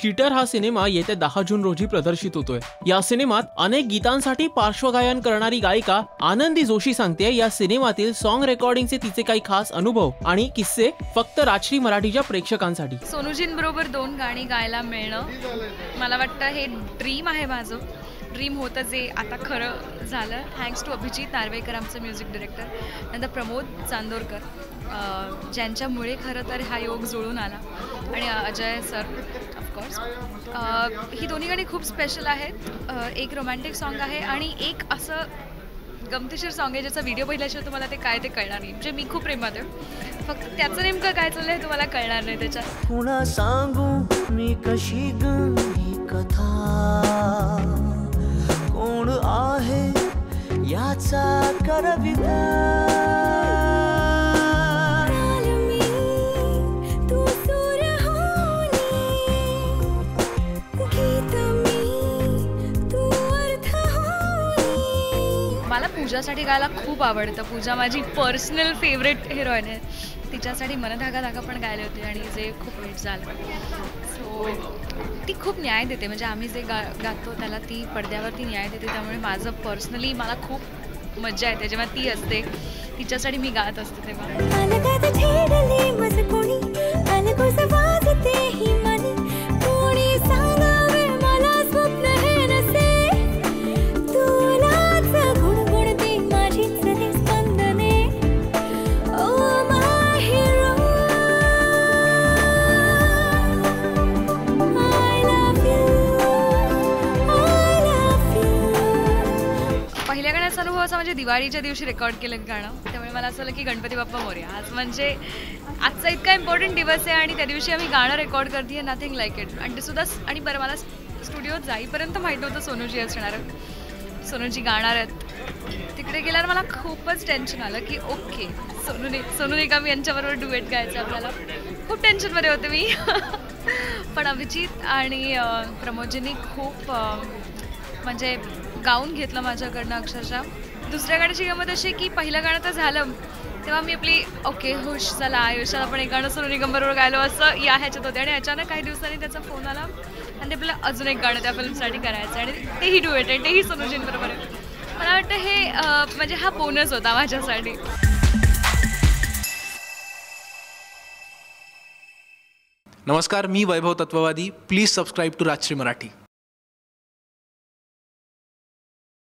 Cheater हा cinema येत्या 10 जून रोजी प्रदर्शित होतोय। या सिनेमात अनेक गीतांसाठी पार्श्वगायन करणारी गायिका आनंदी जोशी सांगते या सिनेमातील सॉन्ग रेकॉर्डिंगचे तिचे काही खास अनुभव आणि किस्से फक्त राजश्री मराठीच्या प्रेक्षकांसाठी। सोनूजींबरोबर 2 गाणी गायला मिळणं मला वाटतं हे ड्रीम आहे, माझं ड्रीम होतं जे आता खरं झालं। थँक्स टू अभिजित नार्वेकर, आमचं म्युझिक डिरेक्टर, नंतर प्रमोद चांदोरकर, ज्यांच्यामुळे खरं तर हा योग जुळून आला, आणि अजय सर ऑफकोर्स। ही दोन्ही गाणी खूप स्पेशल आहेत। एक रोमॅन्टिक सॉन्ग आहे आणि एक असं गमतीशीर सॉन्ग आहे ज्याचा व्हिडिओ पाहिल्याशिवाय तुम्हाला ते काय ते कळणार नाही। म्हणजे मी खूप प्रेमात आहे, फक्त त्याचं नेमकं काय चाललंय हे तुम्हाला कळणार नाही त्याच्यात। पुन्हा सांगू मी कशी गई कथा, कोण आहे याचा करविता, मला पूजासाठी गायला खूप आवडतं। पूजा माझी पर्सनल फेवरेट हिरोईन आहे। तिच्यासाठी मन धागा धागा पण गायले होते आणि जे खूप हिट झालं। सो ती खूप न्याय देते, म्हणजे आम्ही जे गातो त्याला ती पडद्यावरती न्याय देते, त्यामुळे माझं पर्सनली मला खूप मज्जा येते जेव्हा ती असते, तिच्यासाठी मी गात असते तेव्हा। पहिल्या गाण्याचा अनुभव असा म्हणजे दिवाळीच्या दिवशी रेकॉर्ड केलं गाणं, त्यामुळे मला असं आलं की गणपती बाप्पा मोरया, आज म्हणजे आजचा इतका इम्पॉर्टंट दिवस आहे आणि त्या दिवशी आम्ही गाणं रेकॉर्ड करते, नथिंग लाईक इट। आणि ते सुद्धा, आणि बरं मला स्टुडिओत जाईपर्यंत माहीत नव्हतं सोनूजी असणार, सोनूजी गाणार आहेत। तिकडे गेल्यावर मला खूपच टेन्शन आलं की ओके सोनू निगम यांच्याबरोबर डुएट गायचं आपल्याला, खूप टेन्शनमध्ये होते मी पण अभिजित आणि प्रमोदजींनी खूप म्हणजे गाऊन घेतलं माझ्याकडनं अक्षरशः। दुसऱ्या गाण्याची गंमत अशी की पहिलं गाणं तर झालं तेव्हा मी आपली ओके हुश चला आयुष्यात आपण एक गाणं सोनू निगम बरोबर गायलो असं या ह्याच्यात होते, आणि अचानक काही दिवसांनी त्याचा फोन आला आणि ते आपलं अजून एक गाणं त्या फिल्मसाठी करायचं, आणि तेही डुएट आहे, तेही सोनूजींबरोबर आहे। मला वाटतं हे म्हणजे हा बोनस होता माझ्यासाठी। नमस्कार, मी Vaibhav Tatvavadi. Please subscribe to Rajshri Marathi.